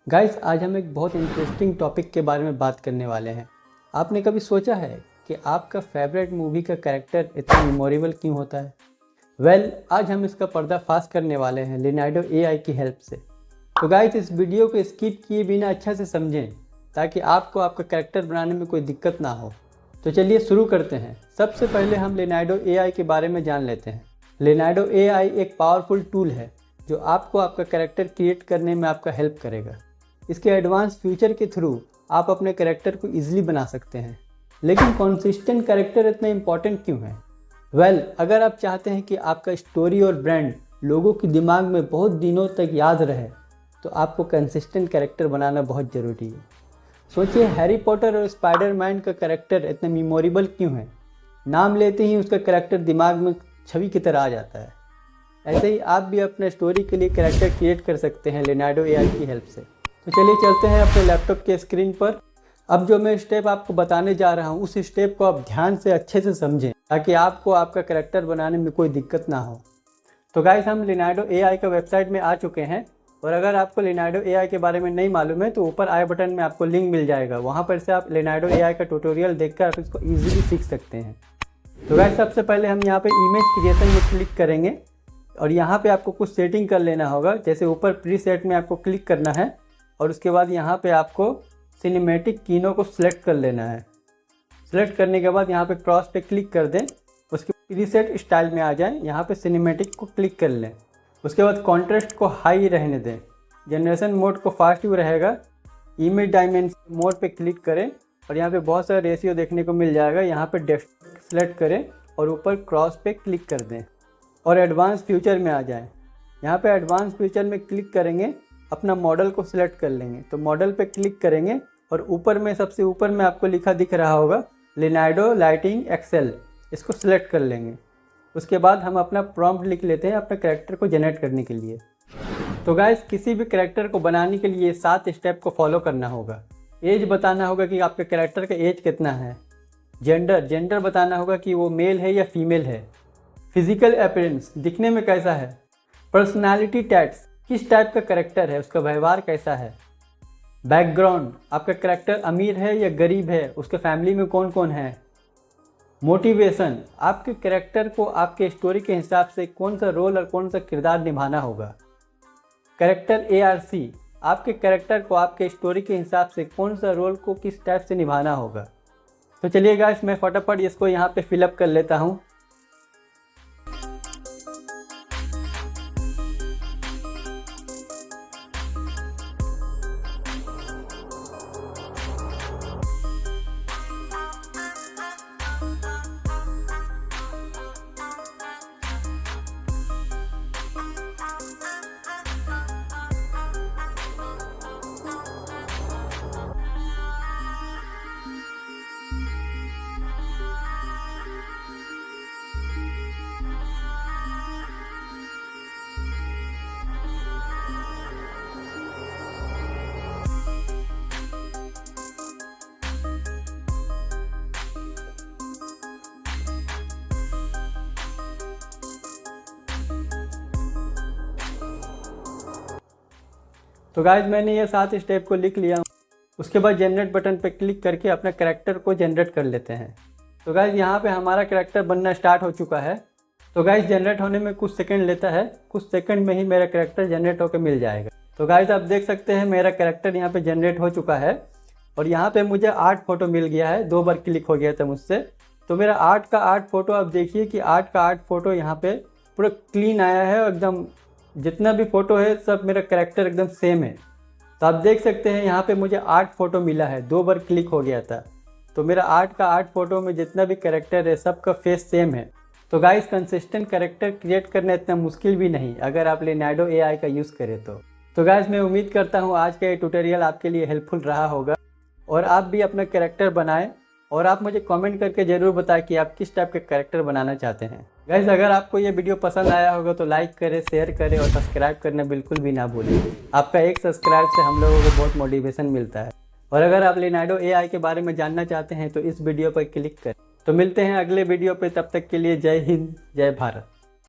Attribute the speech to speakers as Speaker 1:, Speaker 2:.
Speaker 1: Guys आज हम एक बहुत इंटरेस्टिंग टॉपिक के बारे में बात करने वाले हैं। आपने कभी सोचा है कि आपका फेवरेट मूवी का कैरेक्टर इतना मेमोरेबल क्यों होता है? आज हम इसका पर्दाफाश करने वाले हैं लिनाइडो एआई की हेल्प से। तो गाइस इस वीडियो को स्किप किए बिना अच्छा से समझें ताकि आपको आपका कैरेक्टर बनाने में कोई दिक्कत ना हो। तो चलिए शुरू करते हैं। सबसे पहले हम लिनाइडो एआई के बारे में जान लेते हैं। लिनाइडो एआई एक पावरफुल टूल है जो आपको आपका कैरेक्टर क्रिएट करने में आपका हेल्प करेगा। इसके एडवांस फीचर के थ्रू आप अपने कैरेक्टर को ईजिली बना सकते हैं। लेकिन कंसिस्टेंट कैरेक्टर इतना इम्पॉर्टेंट क्यों है? अगर आप चाहते हैं कि आपका स्टोरी और ब्रांड लोगों के दिमाग में बहुत दिनों तक याद रहे तो आपको कंसिस्टेंट कैरेक्टर बनाना बहुत ज़रूरी है। सोचिए हैरी पॉटर और स्पाइडरमैन का कैरेक्टर इतना मेमोरेबल क्यों है? नाम लेते ही उसका कैरेक्टर दिमाग में छवि की तरह आ जाता है। ऐसे ही आप भी अपने स्टोरी के लिए कैरेक्टर क्रिएट कर सकते हैं लिनाइडो एआई की हेल्प से। तो चलिए चलते हैं अपने लैपटॉप के स्क्रीन पर। अब जो मैं स्टेप आपको बताने जा रहा हूँ उस स्टेप को आप ध्यान से अच्छे से समझें ताकि आपको आपका कैरेक्टर बनाने में कोई दिक्कत ना हो। तो गाइस हम लिनाइडो एआई का वेबसाइट में आ चुके हैं और अगर आपको लिनाइडो एआई के बारे में नहीं मालूम है तो ऊपर आई बटन में आपको लिंक मिल जाएगा। वहाँ पर से आप लिनाइडो एआई का ट्यूटोरियल देखकर आप इसको ईजिली सीख सकते हैं। तो गाइस सबसे पहले हम यहाँ पर इमेज क्रिएशन में क्लिक करेंगे और यहाँ पर आपको कुछ सेटिंग कर लेना होगा। जैसे ऊपर प्रीसेट में आपको क्लिक करना है और उसके बाद यहाँ पे आपको सिनेमैटिक कीनो को सिलेक्ट कर लेना है। सिलेक्ट करने के बाद यहाँ पे क्रॉस पे क्लिक कर दें। उसके प्रीसेट स्टाइल में आ जाएं। यहाँ पे सिनेमैटिक को क्लिक कर लें। उसके बाद कॉन्ट्रास्ट को हाई रहने दें। जनरेशन मोड को फास्ट भी रहेगा। इमेज डायमेंशन मोड पे क्लिक करें और यहाँ पे बहुत सारा रेशियो देखने को मिल जाएगा। यहाँ पे डेस्क सेलेक्ट करें और ऊपर क्रॉस पे क्लिक कर दें और एडवांस फ्यूचर में आ जाएँ। यहाँ पर एडवांस फ्यूचर में क्लिक करेंगे, अपना मॉडल को सिलेक्ट कर लेंगे। तो मॉडल पे क्लिक करेंगे और ऊपर में सबसे ऊपर में आपको लिखा दिख रहा होगा लिनाइडो लाइटिंग एक्सेल, इसको सिलेक्ट कर लेंगे। उसके बाद हम अपना प्रॉम्प्ट लिख लेते हैं अपने कैरेक्टर को जनरेट करने के लिए। तो गाइस किसी भी कैरेक्टर को बनाने के लिए 7 स्टेप को फॉलो करना होगा। एज बताना होगा कि आपके कैरेक्टर का एज कितना है। जेंडर बताना होगा कि वो मेल है या फीमेल है। फिजिकल अपीयरेंस दिखने में कैसा है। पर्सनैलिटी टैग्स किस टाइप का कैरेक्टर है, उसका व्यवहार कैसा है। बैकग्राउंड आपका कैरेक्टर अमीर है या गरीब है, उसके फैमिली में कौन कौन है। मोटिवेशन आपके कैरेक्टर को आपके स्टोरी के हिसाब से कौन सा रोल और कौन सा किरदार निभाना होगा। कैरेक्टर ARC आपके कैरेक्टर को आपके स्टोरी के हिसाब से कौन सा रोल को किस टाइप से निभाना होगा। तो चलिए गाइस मैं फटाफट इसको यहाँ पे फिलअप कर लेता हूँ। तो गाइज मैंने ये 7 स्टेप को लिख लिया। उसके बाद जनरेट बटन पे क्लिक करके अपना कैरेक्टर को जनरेट कर लेते हैं। तो गाइज यहाँ पे हमारा कैरेक्टर बनना स्टार्ट हो चुका है। तो गाइज जनरेट होने में कुछ सेकंड लेता है। कुछ सेकंड में ही मेरा कैरेक्टर जनरेट होकर मिल जाएगा। तो गाइज आप देख सकते हैं मेरा कैरेक्टर यहाँ पे जनरेट हो चुका है और यहाँ पे मुझे 8 फोटो मिल गया है। 2 बार क्लिक हो गया था मुझसे। तो मेरा 8 का 8 फोटो आप देखिए कि 8 का 8 फोटो यहाँ पे पूरा क्लीन आया है और एकदम जितना भी फ़ोटो है सब मेरा कैरेक्टर एकदम सेम है। तो आप देख सकते हैं यहाँ पे मुझे 8 फोटो मिला है। 2 बार क्लिक हो गया था। तो मेरा 8 का 8 फोटो में जितना भी कैरेक्टर है सबका फेस सेम है। तो गाइस कंसिस्टेंट कैरेक्टर क्रिएट करना इतना मुश्किल भी नहीं अगर आप लिनाइडो एआई का यूज़ करें तो गाइस मैं उम्मीद करता हूँ आज का ये ट्यूटोरियल आपके लिए हेल्पफुल रहा होगा और आप भी अपना कैरेक्टर बनाएं और आप मुझे कमेंट करके ज़रूर बताएं कि आप किस टाइप का कैरेक्टर बनाना चाहते हैं। गाइस अगर आपको ये वीडियो पसंद आया होगा तो लाइक करें, शेयर करें और सब्सक्राइब करना बिल्कुल भी ना भूलें। आपका एक सब्सक्राइब से हम लोगों को बहुत मोटिवेशन मिलता है। और अगर आप लिनाइडो एआई के बारे में जानना चाहते हैं तो इस वीडियो पर क्लिक करें। तो मिलते हैं अगले वीडियो पे, तब तक के लिए जय हिंद, जय भारत।